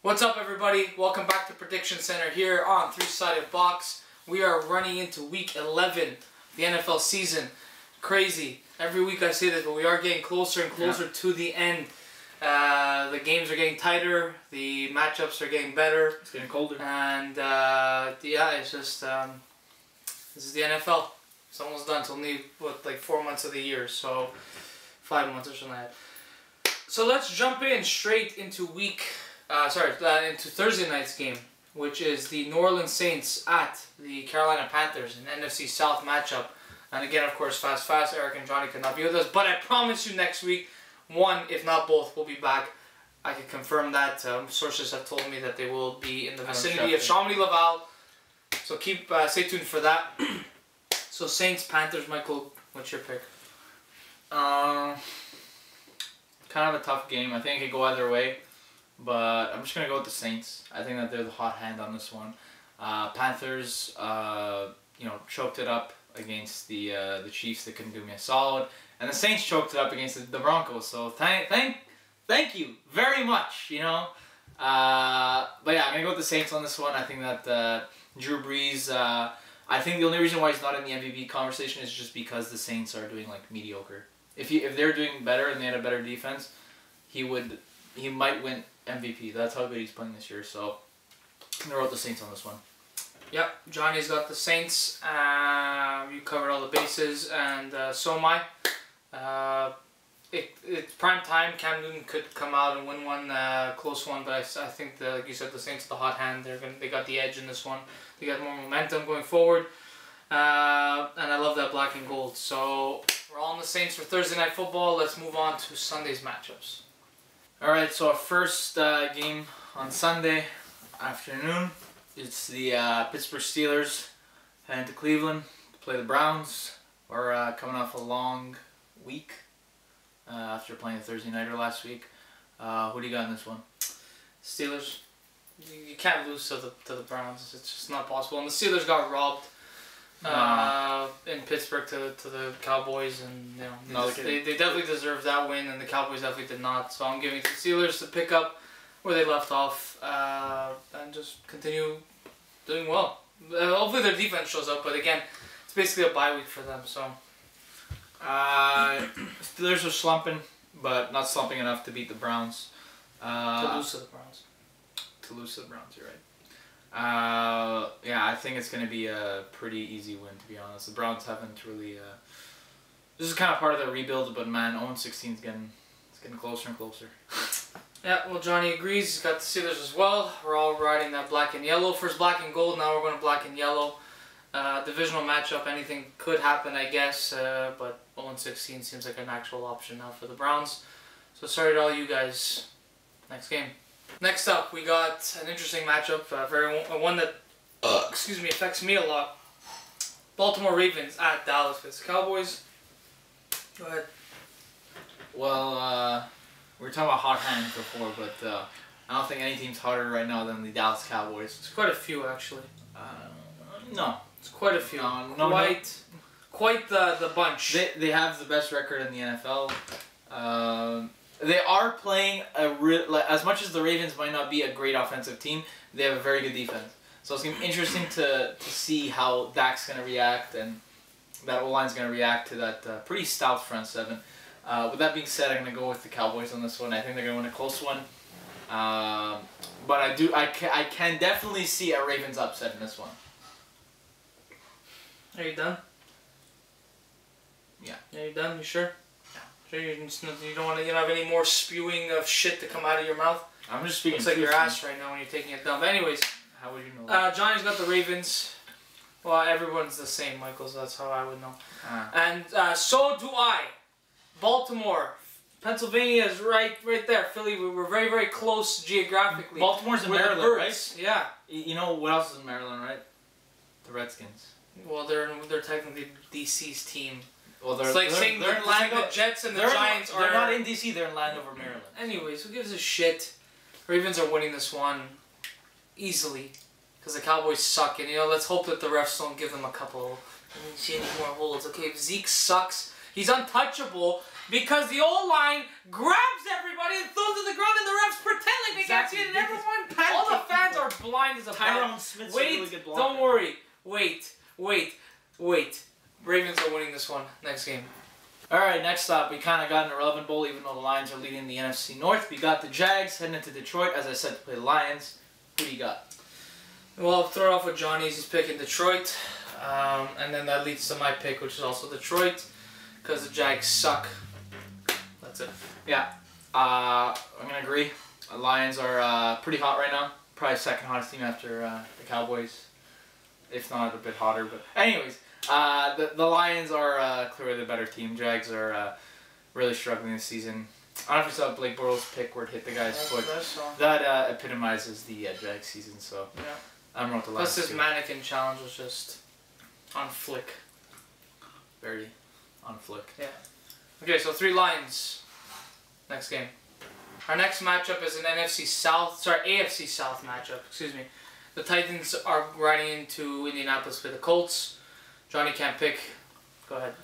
What's up, everybody? Welcome back to Prediction Center here on Three-Sided Box. We are running into week 11 of the NFL season. Crazy. Every week I say this, but we are getting closer and closer to the end. The games are getting tighter. The matchups are getting better. It's getting colder. And yeah, it's just this is the NFL. It's almost done. It's only like 4 months of the year, so 5 months or something like that. So let's jump in straight into into Thursday night's game, which is the New Orleans Saints at the Carolina Panthers, an NFC South matchup. And again, of course, fast, Eric and Johnny could not be with us, but I promise you next week, one, if not both, will be back. I can confirm that. Sources have told me that they will be in the vicinity of Chamonix Laval, so stay tuned for that. So Saints, Panthers, Michael, what's your pick? Kind of a tough game. I think it could go either way. But I'm just going to go with the Saints. I think that they're the hot hand on this one. Panthers, choked it up against the Chiefs. They couldn't do me a solid. And the Saints choked it up against the Broncos. So thank you very much, But yeah, I'm going to go with the Saints on this one. I think that Drew Brees, I think the only reason why he's not in the MVP conversation is just because the Saints are doing like mediocre. If they're doing better and they had a better defense, he might win MVP. That's how good he's playing this year. So I'm going to roll the Saints on this one. Yep, Johnny's got the Saints. You covered all the bases, and so am I. It's prime time. Cam Newton could come out and win one close one, but I think, like you said, the Saints are the hot hand. They got the edge in this one. They got more momentum going forward. And I love that black and gold. So we're all on the Saints for Thursday Night Football. Let's move on to Sunday's matchups. Alright, so our first game on Sunday afternoon, it's the Pittsburgh Steelers heading to Cleveland to play the Browns. We're coming off a long week after playing a Thursday nighter last week. Who do you got in this one? Steelers. You can't lose to the Browns. It's just not possible. And the Steelers got robbed in Pittsburgh to the Cowboys, and they definitely deserved that win, and the Cowboys definitely did not. So I'm giving it to the Steelers to pick up where they left off and just continue doing well. Hopefully their defense shows up, but again, it's basically a bye week for them. So Steelers are slumping, but not slumping enough to beat the Browns. To lose to the Browns. To lose to the Browns, you're right. Yeah, I think it's going to be a pretty easy win, to be honest. The Browns haven't really... this is kind of part of the rebuild, but man, 0-16 is getting closer and closer. Yeah, well, Johnny agrees. He's got the Steelers as well. We're all riding that black and yellow. First black and gold, now we're going to black and yellow. Divisional matchup, anything could happen, I guess, but 0-16 seems like an actual option now for the Browns. So sorry to all you guys. Next game. Next up, we got an interesting matchup, one that affects me a lot. Baltimore Ravens at Dallas vs Cowboys. Go ahead. Well, we were talking about hot hands before, but I don't think any team's hotter right now than the Dallas Cowboys. It's quite a few, actually. No. It's quite a few. Quite the bunch. They have the best record in the NFL. They are playing as much as the Ravens might not be a great offensive team, they have a very good defense. So it's going to be interesting to see how Dak's going to react and that O-line's going to react to that pretty stout front seven. With that being said, I'm going to go with the Cowboys on this one. I think they're going to win a close one. But I can definitely see a Ravens upset in this one. Are you done? Yeah. Are you done? You sure? Sure you don't have any more spewing of shit to come out of your mouth? I'm just speaking. Looks like your ass right now when you're taking a dump. Anyways, how would you know? Johnny's got the Ravens. Well, everyone's the same, Michael, so that's how I would know. And so do I. Baltimore. Pennsylvania is right there. Philly, we're very, very close geographically. Baltimore's in Maryland, right? Yeah. You know what else is in Maryland, right? The Redskins. Well, they're technically DC's team. Well, it's like saying the Jets and the Giants are... They're not in DC, they're in Landover, Maryland. Anyways, who gives a shit? Ravens are winning this one easily. Because the Cowboys suck. And, let's hope that the refs don't give them a couple... any more holds. Okay, if Zeke sucks, He's untouchable because the O-line grabs everybody and throws to the ground, and the refs pretend like they can't see it, and everyone, all the fans are blind as a bat. Tyrone Smith's a really good blocker. Don't worry. Wait. Ravens are winning this one next game. Alright, next up, we kind of got an irrelevant bowl, even though the Lions are leading the NFC North. We got the Jags heading into Detroit, as I said, to play the Lions. Who do you got? Well, I'll throw it off with Johnny's. He's picking Detroit. And then that leads to my pick, which is also Detroit, because the Jags suck. That's it. Yeah, I'm going to agree. The Lions are pretty hot right now. Probably second hottest team after the Cowboys, if not a bit hotter. But anyways, the Lions are clearly the better team. Jags are really struggling this season. I don't know if you saw Blake Bortles' pick where it hit the guy's foot. That epitomizes the Jags season. So yeah. I'm wrote the Lions. Plus, his mannequin challenge was just on flick. Very on flick. Yeah. Okay, so 3 Lions. Next game. Our next matchup is an AFC South matchup. Excuse me. The Titans are riding into Indianapolis with the Colts. Johnny can't pick. Go ahead.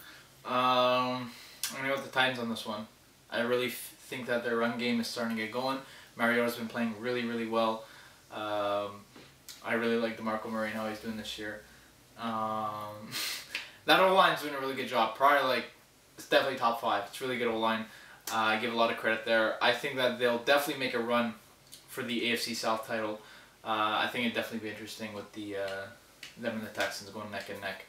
I'm gonna go with the Titans on this one. I really think that their run game is starting to get going. Mariota's been playing really, really well. I really like DeMarco Murray and how he's doing this year. That O-line's doing a really good job. Probably it's definitely top 5. It's really good O-line. I give a lot of credit there. I think that they'll definitely make a run for the AFC South title. I think it'd definitely be interesting with them and the Texans going neck and neck.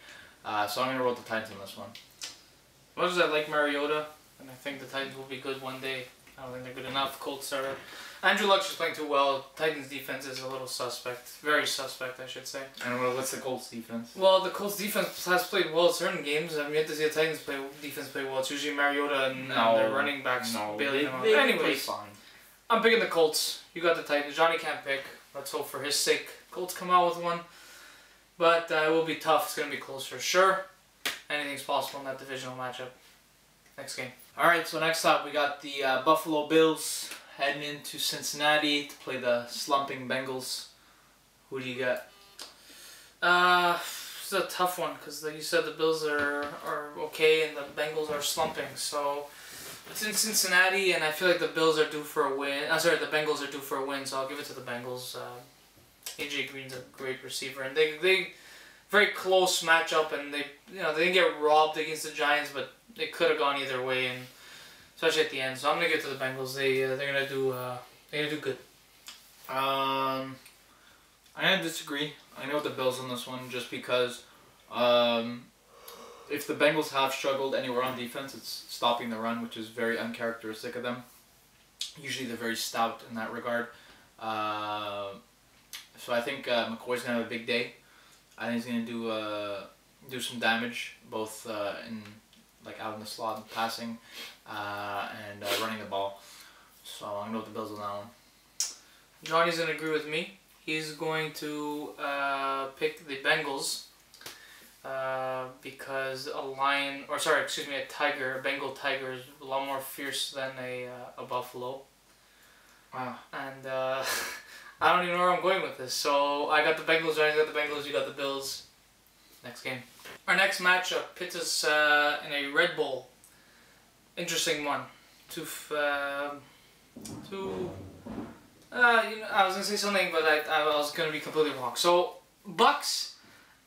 So I'm going to roll the Titans on this one. As much as I like Mariota, and I think the Titans will be good one day, I don't think they're good enough. Colts are... Andrew Luck's just playing too well. Titans defense is a little suspect. Very suspect, I should say. And what's the Colts defense? Well, the Colts defense has played well at certain games. I've yet to see the Titans defense play well. It's usually Mariota and their running backs bailing them out. Anyways, fine. I'm picking the Colts. You got the Titans. Johnny can't pick. Let's hope for his sake Colts come out with one. But it will be tough. It's going to be close for sure. Anything's possible in that divisional matchup. Next game. Alright, so next up we got the Buffalo Bills heading into Cincinnati to play the slumping Bengals. Who do you got? It's a tough one because like you said, the Bills are okay and the Bengals are slumping. So it's in Cincinnati and I feel like the Bills are due for a win. The Bengals are due for a win, so I'll give it to the Bengals. AJ Green's a great receiver and they very close matchup and they didn't get robbed against the Giants, but it could have gone either way, and especially at the end. So I'm gonna give it to the Bengals. They're gonna do good. I'm gonna disagree. I know the Bills on this one just because if the Bengals have struggled anywhere on defense, it's stopping the run, which is very uncharacteristic of them. Usually they're very stout in that regard. So I think McCoy's gonna have a big day. I think he's gonna do some damage both out in the slot and passing and running the ball. So I'm going to go with the Bills on that one. Johnny's going to agree with me. He's going to pick the Bengals because a Bengal tiger is a lot more fierce than a buffalo. Wow. And I don't even know where I'm going with this. So I got the Bengals, Johnny's got the Bengals, you got the Bills. Next game. Our next matchup pits us in a Red Bowl. Interesting one. I was gonna say something, but I was gonna be completely wrong. So Bucks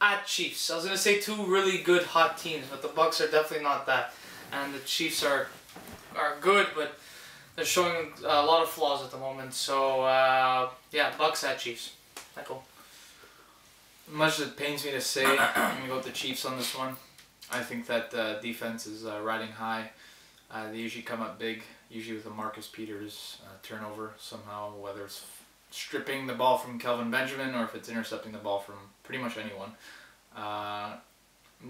at Chiefs. I was gonna say 2 really good hot teams, but the Bucks are definitely not that, and the Chiefs are good, but they're showing a lot of flaws at the moment. So yeah, Bucks at Chiefs. Michael. Much as it pains me to say, I'm going to go with the Chiefs on this one. I think that defense is riding high. They usually come up big, usually with a Marcus Peters turnover somehow, whether it's stripping the ball from Kelvin Benjamin or if it's intercepting the ball from pretty much anyone.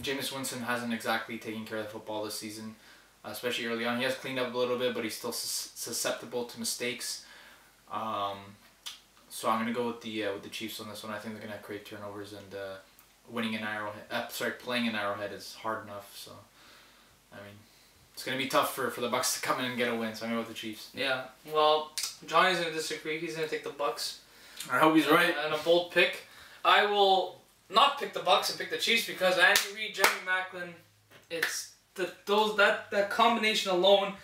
Jameis Winston hasn't exactly taken care of the football this season, especially early on. He has cleaned up a little bit, but he's still susceptible to mistakes. So I'm gonna go with the Chiefs on this one. I think they're gonna create turnovers and playing in Arrowhead is hard enough. So I mean, it's gonna be tough for the Bucks to come in and get a win. So I'm gonna go with the Chiefs. Yeah. Well, Johnny's gonna disagree. He's gonna take the Bucks. I hope he's right. And a bold pick. I will not pick the Bucks and pick the Chiefs because Andy Reid, Jeremy Maclin, it's that combination alone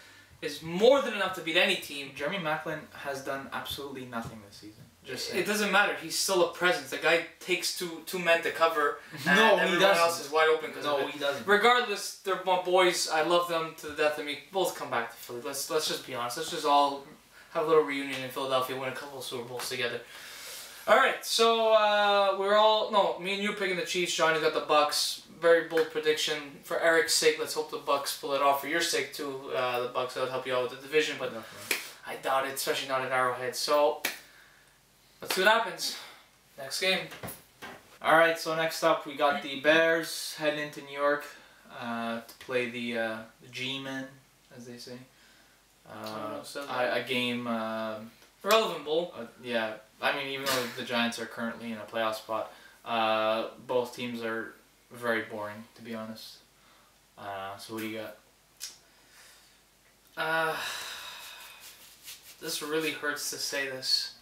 is more than enough to beat any team. Jeremy Maclin has done absolutely nothing this season. Just saying. It doesn't matter. He's still a presence. The guy takes two men to cover. And No, he everyone doesn't. else is wide open because of it. No, he doesn't. Regardless, they're my boys. I love them to the death of me. Both come back to Philly. Let's just be honest. Let's just all have a little reunion in Philadelphia, win a couple of Super Bowls together. All right, so me and you picking the Chiefs. Johnny got the Bucks. Very bold prediction for Eric's sake. Let's hope the Bucks pull it off. For your sake too, the Bucks, that would help you out with the division, but I doubt it, especially not at Arrowhead. So let's see what happens. Next game. All right, so next up we got the Bears heading into New York to play the G-Men, as they say. A game. Relevant bowl. Yeah, I mean, even though the Giants are currently in a playoff spot, both teams are very boring, to be honest. So what do you got? This really hurts to say this,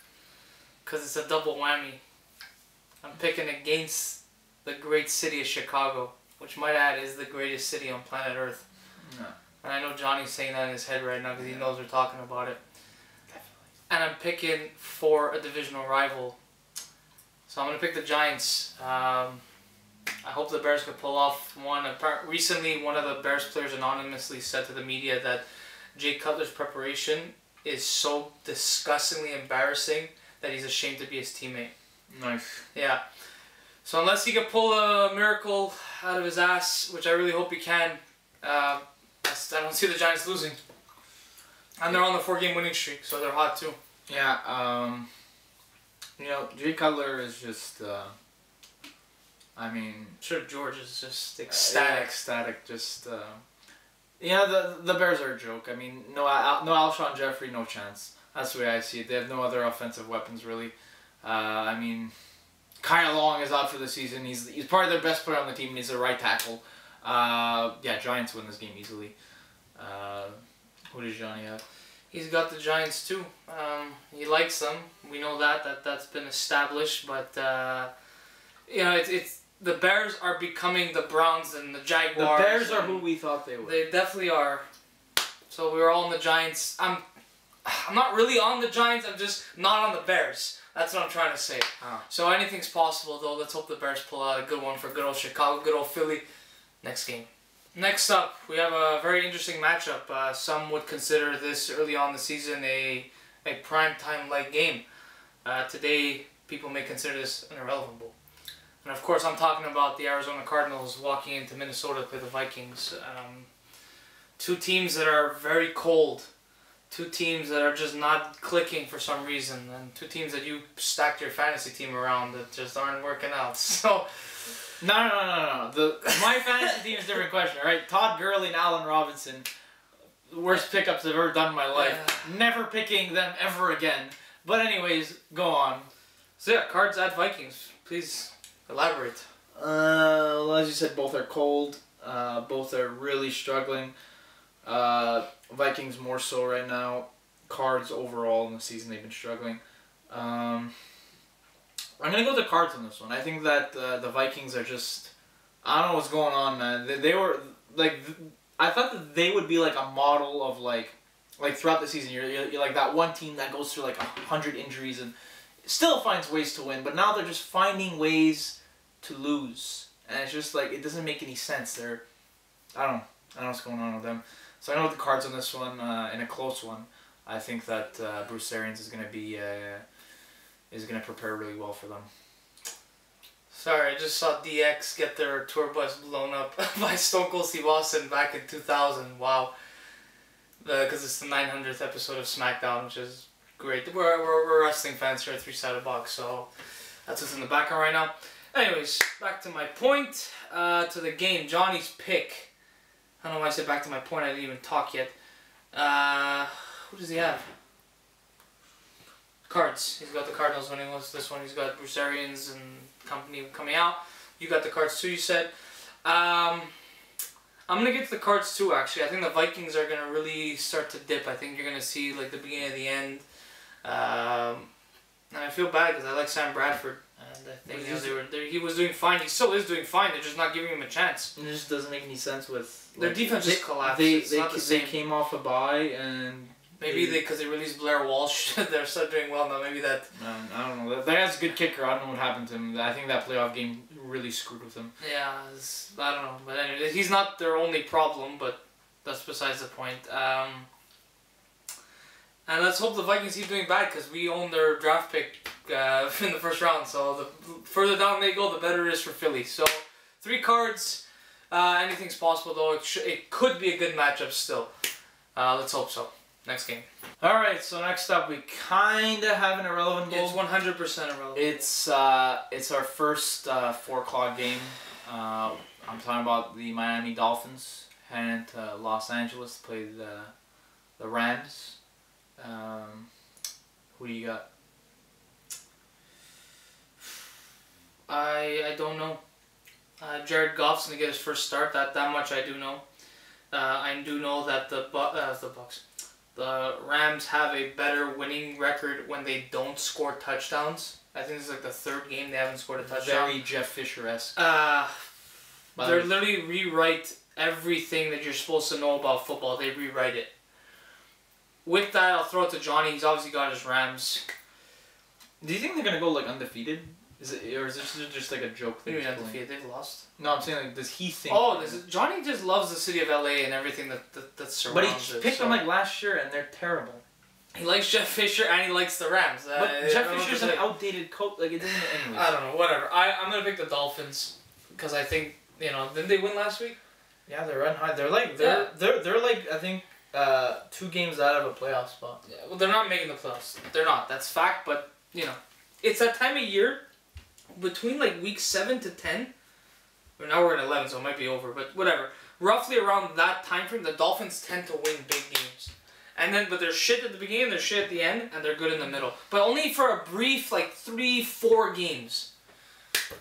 because it's a double whammy. I'm picking against the great city of Chicago, which might add is the greatest city on planet Earth. No. And I know Johnny's saying that in his head right now because he knows we're talking about it. Definitely. And I'm picking for a divisional rival. So I'm going to pick the Giants. I hope the Bears could pull off one. Recently, one of the Bears players anonymously said to the media that Jay Cutler's preparation is so disgustingly embarrassing that he's ashamed to be his teammate. Nice. Yeah. So unless he can pull a miracle out of his ass, which I really hope he can, I don't see the Giants losing. And they're on the 4-game winning streak, so they're hot too. Yeah, Jay Cutler is just, Sure, George is just ecstatic. Ecstatic, just, the Bears are a joke. I mean, no Alshon Jeffrey, no chance. That's the way I see it. They have no other offensive weapons, really. Kyle Long is out for the season. He's probably their best player on the team, and he's a right tackle. Giants win this game easily. Who does Johnny have? He's got the Giants too. He likes them. We know that's been established. But it's the Bears are becoming the Browns and the Jaguars. The Bears are who we thought they were. They definitely are. So we were all on the Giants. I'm not really on the Giants. I'm just not on the Bears. That's what I'm trying to say. Oh. So anything's possible though. Let's hope the Bears pull out a good one for good old Chicago, good old Philly. Next game. Next up, we have a very interesting matchup. Some would consider this early on in the season a primetime-like game. Today, people may consider this an irrelevant bowl. And of course, I'm talking about the Arizona Cardinals walking into Minnesota to play the Vikings. Two teams that are very cold. Two teams that are just not clicking for some reason. And two teams that you stacked your fantasy team around that just aren't working out. So... No. My fantasy team is a different question, all right? Todd Gurley and Allen Robinson, the worst pickups I've ever done in my life. Never picking them ever again. But anyways, go on. So yeah, Cards at Vikings. Please elaborate. Well, as you said, both are cold. Both are really struggling. Vikings more so right now. Cards overall in the season, they've been struggling. I'm going to go with the Cards on this one. I think that the Vikings are just... I don't know what's going on, man. They were... I thought that they would be like a model of like throughout the season. You're like that one team that goes through like 100 injuries and still finds ways to win. But now they're just finding ways to lose. And it's just like... It doesn't make any sense. I don't know what's going on with them. So I know with the Cards on this one, in a close one, I think that Bruce Arians is going to be... is going to prepare really well for them. Sorry, I just saw DX get their tour bus blown up by Stone Cold Steve Austin back in 2000. Wow. Because it's the 900th episode of SmackDown, which is great. We're wrestling fans here at Three Sided Box, so that's what's in the background right now. Anyways, back to my point, to the game. Johnny's pick. I don't know why I said back to my point. I didn't even talk yet. Who does he have? Cards. He's got the Cardinals winning this one. He's got Bruce Arians and company coming out. You got the Cards too, you said. I'm going to get to the Cards too, actually. I think the Vikings are going to really start to dip. I think you're going to see like the beginning of the end. And I feel bad because I like Sam Bradford. And I think he was doing fine. He still is doing fine. They're just not giving him a chance. It just doesn't make any sense with... Their defense just collapsed. They came off a bye and... Maybe because they released Blair Walsh, they're still doing well now. Maybe that... I don't know. That guy's a good kicker. I don't know what happened to him. I think that playoff game really screwed with him. Yeah, I don't know. But anyway, he's not their only problem, but that's besides the point. And let's hope the Vikings keep doing bad because we own their draft pick in the first round. So the further down they go, the better it is for Philly. So 3 cards. Anything's possible though. It could be a good matchup still. Let's hope so. Next game. Alright, so next up we kind of have an irrelevant bowl. It's 100% irrelevant. It's our first 4 o'clock game. I'm talking about the Miami Dolphins heading to Los Angeles to play the Rams. Who do you got? I don't know. Jared Goff's gonna get his first start. That much I do know. I do know that the Rams have a better winning record when they don't score touchdowns. I think this is like the 3rd game they haven't scored a touchdown. Very Jeff Fisher-esque. They literally rewrite everything that you're supposed to know about football. They rewrite it. With that, I'll throw it to Johnny. He's obviously got his Rams. Do you think they're gonna go like undefeated? Is it just like a joke? What do you mean undefeated? They've lost. No, I'm saying like, does he think? Oh, Johnny just loves the city of LA and everything that surrounds it. But he picked them like last year, and they're terrible. He likes Jeff Fisher and he likes the Rams. But Jeff Fisher's an outdated coach. Like it doesn't. Anyways. I don't know. Whatever. I'm gonna pick the Dolphins because I think didn't they win last week? Yeah, they're run high. They're like I think 2 games out of a playoff spot. Yeah. Well, they're not making the playoffs. They're not. That's fact. But it's that time of year. Between like week 7 to 10, or now we're in 11, so it might be over, but whatever. Roughly around that time frame, the Dolphins tend to win big games. But they're shit at the beginning, they're shit at the end, and they're good in the middle. But only for a brief, like 3-4 games.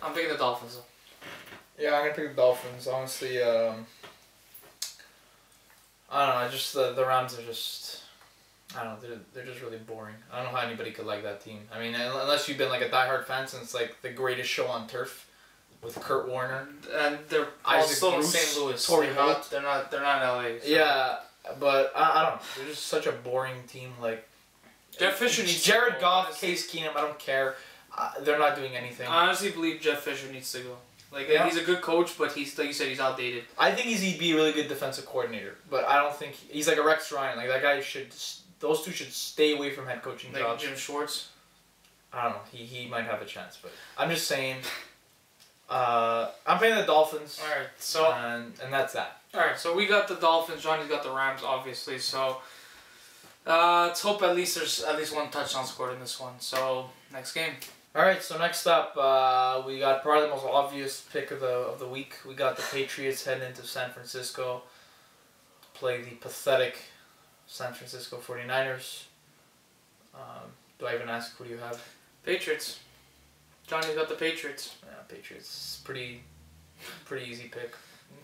I'm picking the Dolphins though. Yeah, I'm gonna pick the Dolphins. Honestly, I don't know. Just the Rams are just. I don't know, they're just really boring. I don't know how anybody could like that team. I mean, unless you've been like a diehard fan since like the greatest show on turf with Kurt Warner. And they're still in St. Louis. They're not in LA. So. Yeah, but I don't know. They're just such a boring team. Like Jeff Fisher needs Jared Goff, Case Keenum, I don't care. They're not doing anything. I honestly believe Jeff Fisher needs to go. He's a good coach, but he's like you said, he's outdated. I think he'd be a really good defensive coordinator, but I don't think he's like a Rex Ryan. Like that guy should. Those two should stay away from head coaching jobs. Jim Schwartz? I don't know. He might have a chance, but I'm just saying. I'm playing the Dolphins. All right, so and that's that. All right, so we got the Dolphins. Johnny's got the Rams, obviously. So let's hope at least there's at least 1 touchdown scored in this one. So next game. All right, so next up, we got probably the most obvious pick of the week. We got the Patriots heading into San Francisco, play the pathetic San Francisco 49ers. Do I even ask who do you have? Patriots. Johnny's got the Patriots. Yeah, Patriots. Pretty easy pick.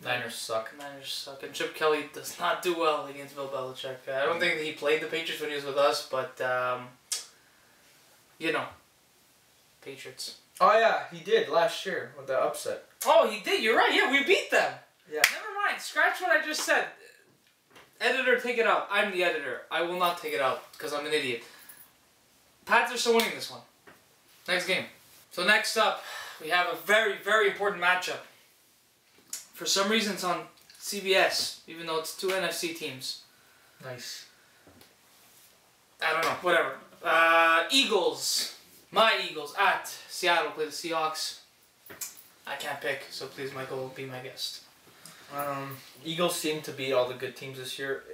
Niners suck. And Chip Kelly does not do well against Bill Belichick. I don't think he played the Patriots when he was with us, but Patriots. Oh yeah, he did last year with the upset. Oh, he did. You're right. Yeah, we beat them. Yeah. Never mind. Scratch what I just said. Editor, take it out. I'm the editor. I will not take it out because I'm an idiot. Pats are still winning this one. Next game. So next up, we have a very, very important matchup. For some reason, it's on CBS, even though it's 2 NFC teams. Nice. I don't know. Whatever. Eagles. My Eagles at Seattle play the Seahawks. I can't pick, so please, Michael, be my guest. Eagles seem to beat all the good teams this year.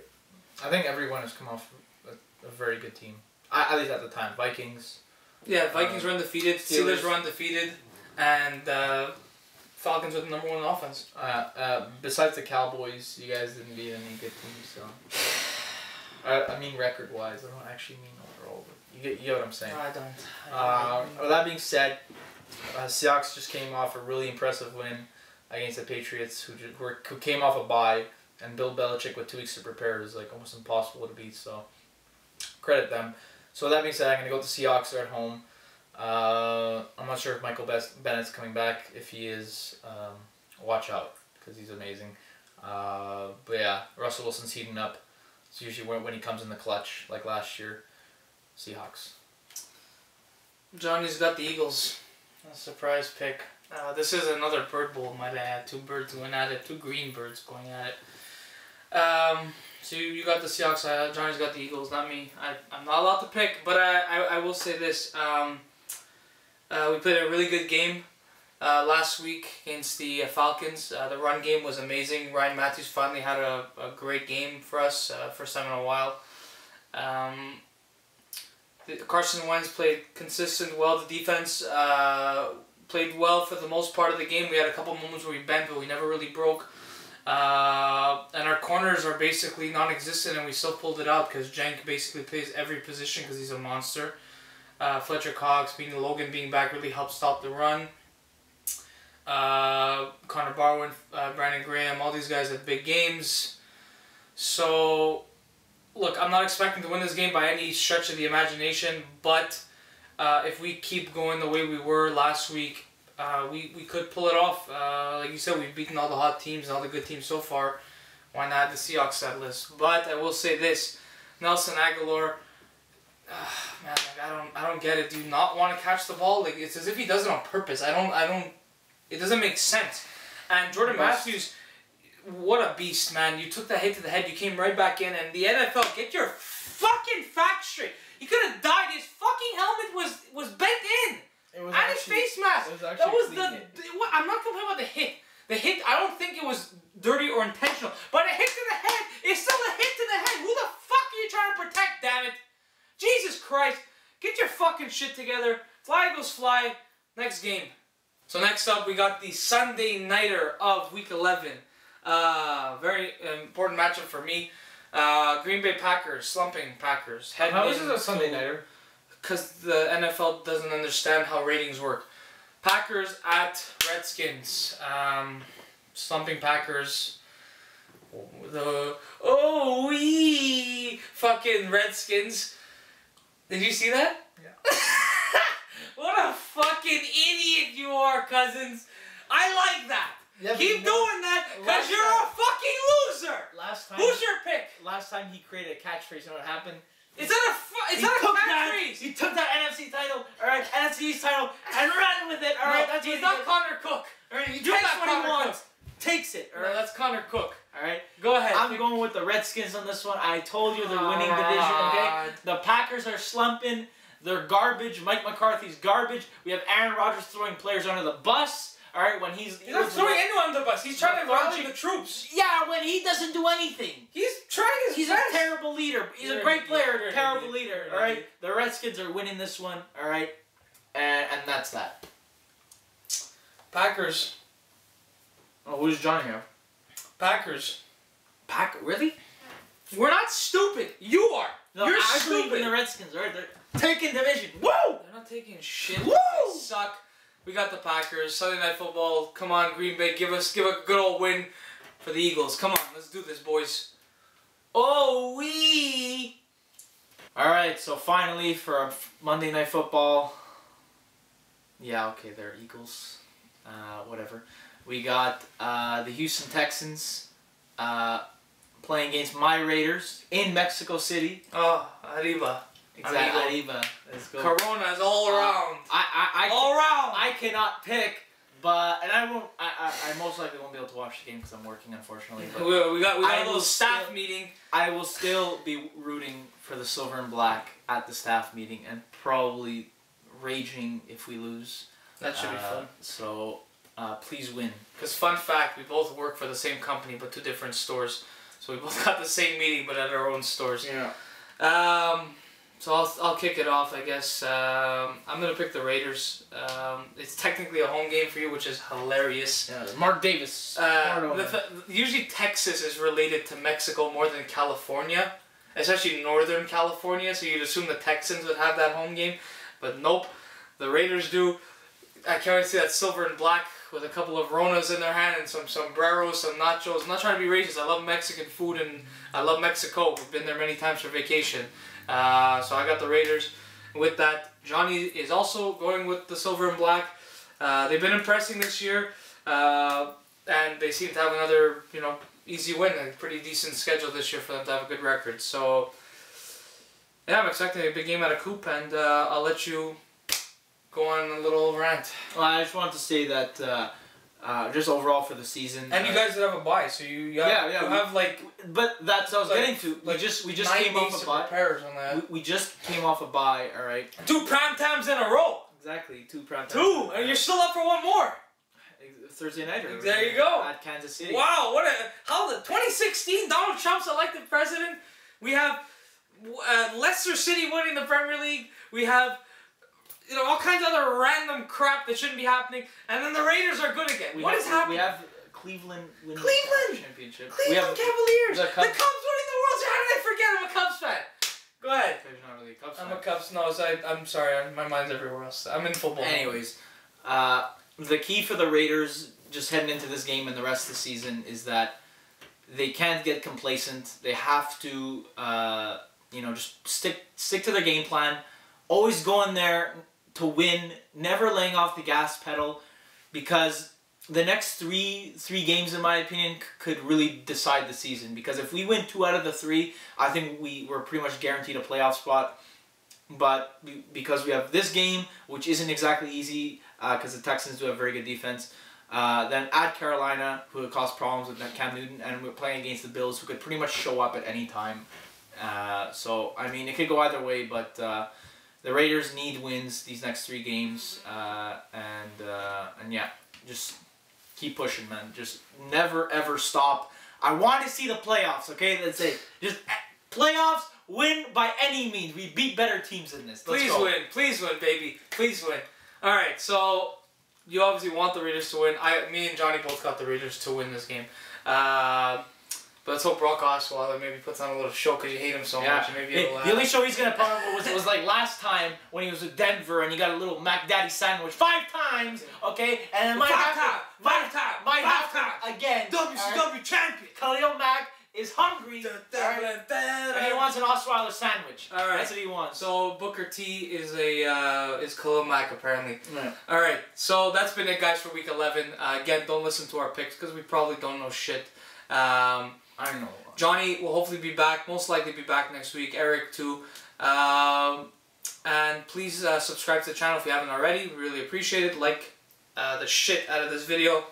I think everyone has come off a very good team. At least at the time. Vikings. Yeah, Vikings were undefeated. Steelers were undefeated. And Falcons with the #1 offense. Besides the Cowboys, you guys didn't beat any good teams. So I mean record-wise. I don't actually mean overall. But you get what I'm saying. No, I don't. With that being said, Seahawks just came off a really impressive win against the Patriots, who came off a bye, and Bill Belichick with 2 weeks to prepare is like almost impossible to beat. So credit them. So with that being said, I'm gonna go with the Seahawks. They're at home. I'm not sure if Michael Bennett's coming back. If he is, watch out because he's amazing. But yeah, Russell Wilson's heating up. It's usually when he comes in the clutch, like last year. Seahawks. Johnny's got the Eagles. A surprise pick. This is another bird bowl, might I add. Two birds going at it. Two green birds going at it. So you got the Seahawks. Johnny's got the Eagles, not me. I'm not allowed to pick, but I will say this. We played a really good game last week against the Falcons. The run game was amazing. Ryan Matthews finally had a great game for us, first time in a while. Carson Wentz played consistent well. The defense played well for the most part of the game. We had a couple moments where we bent, but we never really broke. And our corners are basically non-existent, and we still pulled it out because Jank basically plays every position because he's a monster. Fletcher Cox, Logan being back really helped stop the run. Connor Barwin, Brandon Graham, all these guys had big games. So, look, I'm not expecting to win this game by any stretch of the imagination, but if we keep going the way we were last week, we could pull it off. Like you said, we've beaten all the hot teams and all the good teams so far. Why not the Seahawks that list? But I will say this, Nelson Aguilar, man, like I don't get it. Do you not want to catch the ball? Like it's as if he does it on purpose. It doesn't make sense. And Jordan Matthews, what a beast, man. You took that hit to the head, you came right back in, and the NFL, get your fucking facts straight. He could have died. His fucking helmet was bent in. It was and his face mask. It was actually that was I'm not complaining about the hit. The hit, I don't think it was dirty or intentional. But a hit to the head is still a hit to the head. Who the fuck are you trying to protect, damn it? Jesus Christ. Get your fucking shit together. Fly Eagles fly. Next game. So next up, we got the Sunday nighter of Week 11. Very important matchup for me. Green Bay Packers, slumping Packers. How is this a Sunday nighter? Because the NFL doesn't understand how ratings work. Packers at Redskins. Slumping Packers. Fucking Redskins. Did you see that? Yeah. What a fucking idiot you are, Cousins. I like that. Yeah, keep doing that because you're a fucking loser. Last time. Who's your pick? Last time he created a catchphrase. You know what happened? It's not a catchphrase. He took that NFC title, all right, NFC East title, and ran with it, all right. No, he's not Connor Cook. All right, he takes what he wants. Takes it. All right, no, that's Connor Cook. All right, go ahead. I'm going with the Redskins on this one. I told you they're winning division. Okay, the Packers are slumping. They're garbage. Mike McCarthy's garbage. We have Aaron Rodgers throwing players under the bus. All right, when he's not throwing anyone under the bus. He's trying to rally the troops. Yeah, when he doesn't do anything. He's trying his He's best. a terrible leader. He's a great player, terrible leader. All right, the Redskins are winning this one. All right, and that's that. Packers. Oh, who's Johnny here? Packers. Really? We're not stupid. You are. No, You're I stupid. believe in the Redskins. All right, they're taking division. Woo! They're not taking shit. Woo! They suck. We got the Packers. Sunday Night Football. Come on, Green Bay. Give a good old win for the Eagles. Come on, let's do this, boys. Oh, wee! All right, so finally for Monday Night Football. Yeah, okay, they're Eagles. Whatever. We got the Houston Texans playing against my Raiders in Mexico City. Oh, Arriba. Exactly. Arriba. Let's go. Corona's all around. All around. I cannot pick, but I won't. I most likely won't be able to watch the game because I'm working, unfortunately. But we got a little staff meeting. I will still be rooting for the silver and black at the staff meeting and probably raging if we lose. That should be fun. So please win. Because fun fact, we both work for the same company but two different stores. So we both got the same meeting but at our own stores. Yeah. So I'll kick it off, I guess. I'm going to pick the Raiders. It's technically a home game for you, which is hilarious. Yeah, Mark Davis. Usually Texas is related to Mexico more than California, especially Northern California, so you'd assume the Texans would have that home game. But nope, the Raiders do. I can't wait to see that silver and black with a couple of Ronas in their hand and some sombreros, some nachos. I'm not trying to be racist. I love Mexican food and I love Mexico. We've been there many times for vacation. So I got the Raiders. With that, Johnny is also going with the silver and black. They've been impressing this year, and they seem to have another, easy win. A pretty decent schedule this year for them to have a good record. So, yeah, I'm expecting a big game out of Coop, and I'll let you go on a little rant. Well, I just wanted to say that just overall for the season. And you guys did have a bye, so you have like. But that's what I was getting to. Like we just came off a bye. On that. We just came off a bye. All right. 2 prime times in a row. Exactly, 2 prime times. 2, and you're still up for one more. Thursday night. There you go. At Kansas City. Wow, how the 2016 Donald Trump's elected president. We have Leicester City winning the Premier League. We have all kinds of other random crap that shouldn't be happening, and then the Raiders are good again. What is happening? We have Cleveland winning the championship. Cleveland Cavaliers. The Cubs winning the World Series. How did I forget? I'm a Cubs fan. Go ahead. You're not really a Cubs fan. I'm a Cubs. No, so I'm sorry. My mind's everywhere else. I'm in football. Anyways, the key for the Raiders just heading into this game and the rest of the season is that they can't get complacent. They have to, just stick to their game plan. Always go in there to win. Never laying off the gas pedal, because the next three games, in my opinion, could really decide the season. Because if we win 2 out of the 3, I think we're pretty much guaranteed a playoff spot. But because we have this game, which isn't exactly easy, because the Texans do have very good defense, then at Carolina, who would cause problems with Cam Newton, and we're playing against the Bills, who could pretty much show up at any time. So, I mean, it could go either way, but the Raiders need wins these next 3 games, and yeah, just keep pushing, man. Just never, ever stop. I want to see the playoffs, okay? That's it. Just playoffs, win by any means. We beat better teams than this. Please win, baby. Please win. All right, so you obviously want the Raiders to win. Me and Johnny both got the Raiders to win this game. But let's hope Brock Osweiler maybe puts on a little show because you hate him so much. And maybe the only show he's going to put on was like last time when he was with Denver and he got a little Mac Daddy sandwich 5 times, okay? And it might happen again. WCW champion. Khalil Mack is hungry. And he wants an Osweiler sandwich. All right. That's what he wants. So Booker T is is Khalil Mack apparently. Yeah. All right. So that's been it, guys, for week 11. Again, don't listen to our picks because we probably don't know shit. I know. Johnny will hopefully be back, most likely be back next week. Eric too. And please subscribe to the channel if you haven't already. We really appreciate it. Like the shit out of this video.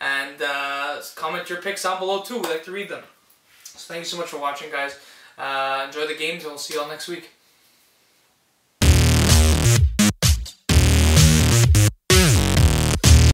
And comment your picks down below too. We'd like to read them. So thank you so much for watching, guys. Enjoy the games and we'll see you all next week.